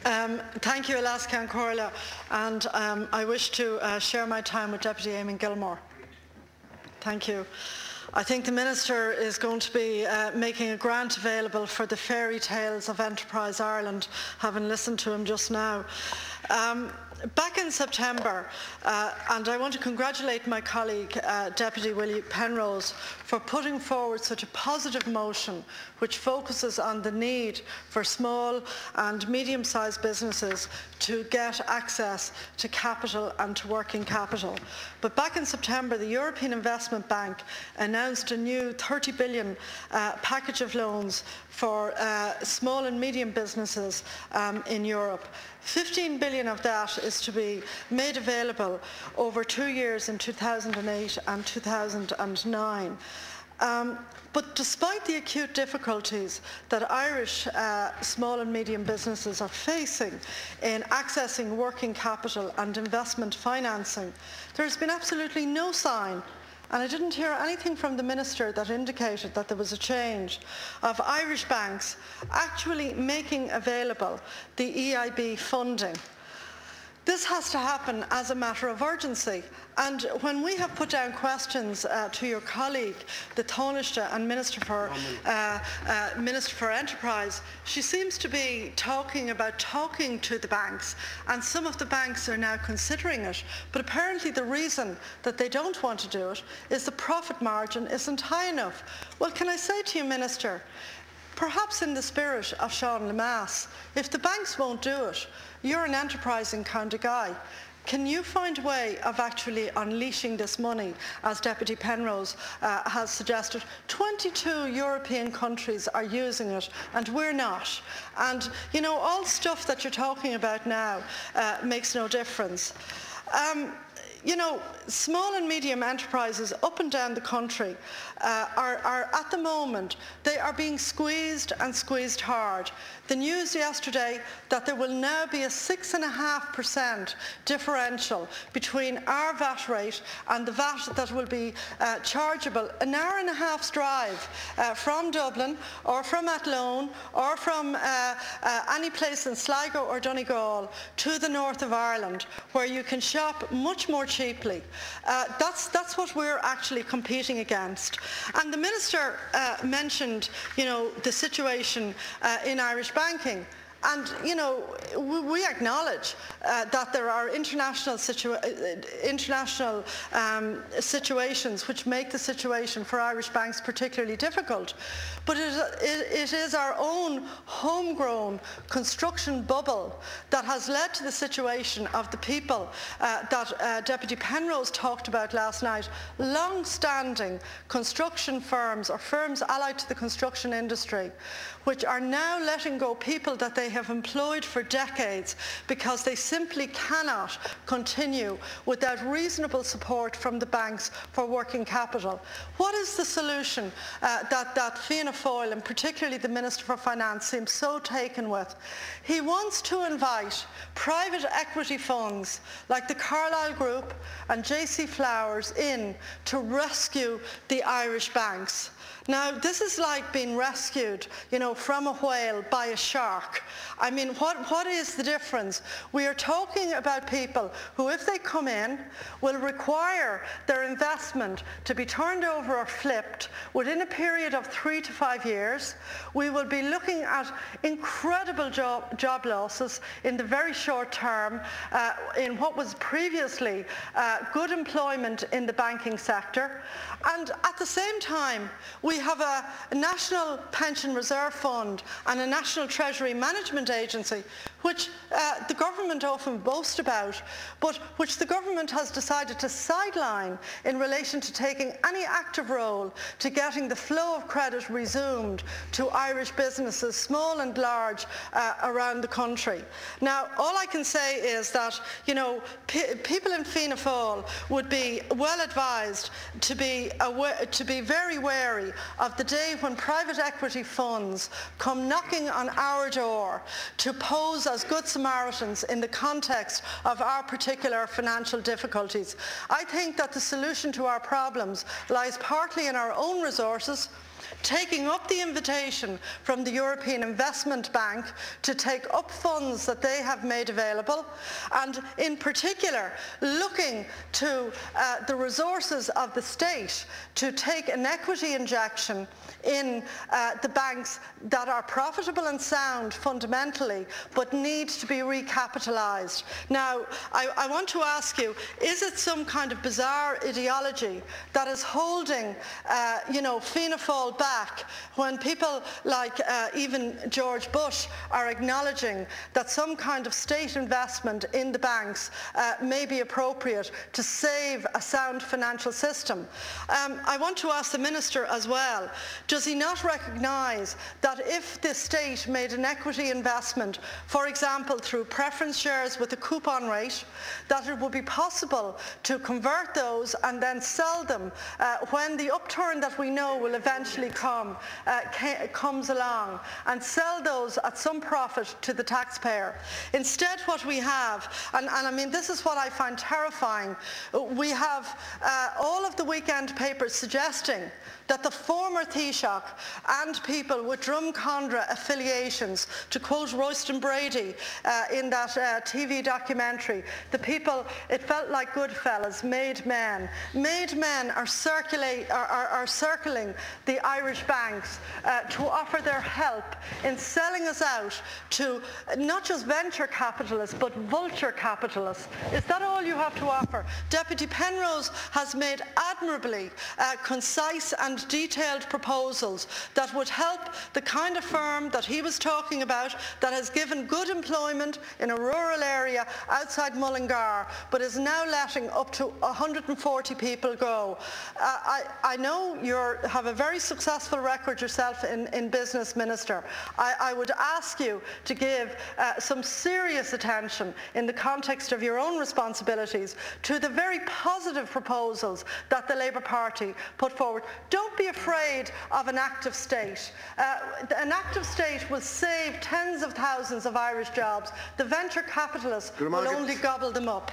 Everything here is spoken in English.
Thank you, Alaska and Corla, and I wish to share my time with Deputy Eamon Gilmore. Thank you. I think the Minister is going to be making a grant available for the fairy tales of Enterprise Ireland, having listened to him just now. Back in September, and I want to congratulate my colleague, Deputy Willie Penrose, for putting forward such a positive motion which focuses on the need for small and medium-sized businesses to get access to capital and to working capital. But back in September, the European Investment Bank announced a new 30 billion package of loans for small and medium businesses in Europe. 15 billion of that is to be made available over 2 years in 2008 and 2009. But despite the acute difficulties that Irish small and medium businesses are facing in accessing working capital and investment financing, there has been absolutely no sign, and I didn't hear anything from the Minister that indicated that there was a change, of Irish banks actually making available the EIB funding. This has to happen as a matter of urgency, and when we have put down questions to your colleague, the Taoiseach and Minister for Enterprise, she seems to be talking about talking to the banks, and some of the banks are now considering it, but apparently the reason that they don't want to do it is the profit margin isn't high enough. Well, can I say to you, Minister, perhaps in the spirit of Sean Lemass, if the banks won't do it, you're an enterprising kind of guy. Can you find a way of actually unleashing this money, as Deputy Penrose has suggested? 22 European countries are using it, and we're not. And, you know, all stuff that you're talking about now makes no difference. You know, small and medium enterprises up and down the country are at the moment, they are being squeezed and squeezed hard. The news yesterday that there will now be a 6.5% differential between our VAT rate and the VAT that will be chargeable an hour and a half's drive from Dublin or from Athlone or from any place in Sligo or Donegal to the north of Ireland, where you can shop much more cheaply. That's what we're actually competing against. And the Minister mentioned, you know, the situation in Irish banking. And, you know, we acknowledge that there are international situations which make the situation for Irish banks particularly difficult. But it is our own homegrown construction bubble that has led to the situation of the people that Deputy Penrose talked about last night, long-standing construction firms or firms allied to the construction industry, which are now letting go people that they have employed for decades because they simply cannot continue without reasonable support from the banks for working capital. What is the solution that Fianna Fáil, and particularly the Minister for Finance, seems so taken with? He wants to invite private equity funds like the Carlyle Group and JC Flowers in to rescue the Irish banks. Now, this is like being rescued, you know, from a whale by a shark. I mean, what is the difference? We are talking about people who, if they come in, will require their investment to be turned over or flipped within a period of 3 to 5 years. We will be looking at incredible job losses in the very short term in what was previously good employment in the banking sector. And at the same time, we have a National Pension Reserve Fund and a National Treasury Management Agency, which the government often boasts about, but which the government has decided to sideline in relation to taking any active role to getting the flow of credit resumed to Irish businesses, small and large, around the country. Now, all I can say is that, you know, people in Fianna Fáil would be well advised to be very wary of the day when private equity funds come knocking on our door for to pose as good Samaritans in the context of our particular financial difficulties. I think that the solution to our problems lies partly in our own resources, taking up the invitation from the European Investment Bank to take up funds that they have made available, and in particular looking to the resources of the state to take an equity injection in the banks that are profitable and sound fundamentally but need to be recapitalised. Now, I want to ask you, is it some kind of bizarre ideology that is holding Fianna Fáil back when people like even George Bush are acknowledging that some kind of state investment in the banks may be appropriate to save a sound financial system? I want to ask the Minister as well, does he not recognise that if the state made an equity investment, for example through preference shares with a coupon rate, that it would be possible to convert those and then sell them when the upturn that we know will eventually comes along, and sell those at some profit to the taxpayer? Instead, what we have, and I mean this is what I find terrifying, we have all of the weekend papers suggesting that the former Taoiseach and people with Drumcondra affiliations, to quote Royston Brady in that TV documentary, the people, it felt like Goodfellas, made men. Made men are circling the Irish banks to offer their help in selling us out to not just venture capitalists but vulture capitalists. Is that all you have to offer? Deputy Penrose has made admirably concise and detailed proposals that would help the kind of firm that he was talking about, that has given good employment in a rural area outside Mullingar but is now letting up to 140 people go. I know you have a very successful record yourself in business, Minister. I would ask you to give some serious attention in the context of your own responsibilities to the very positive proposals that the Labour Party put forward. Don't be afraid of an active state. An active state will save tens of thousands of Irish jobs. The venture capitalists will only gobble them up.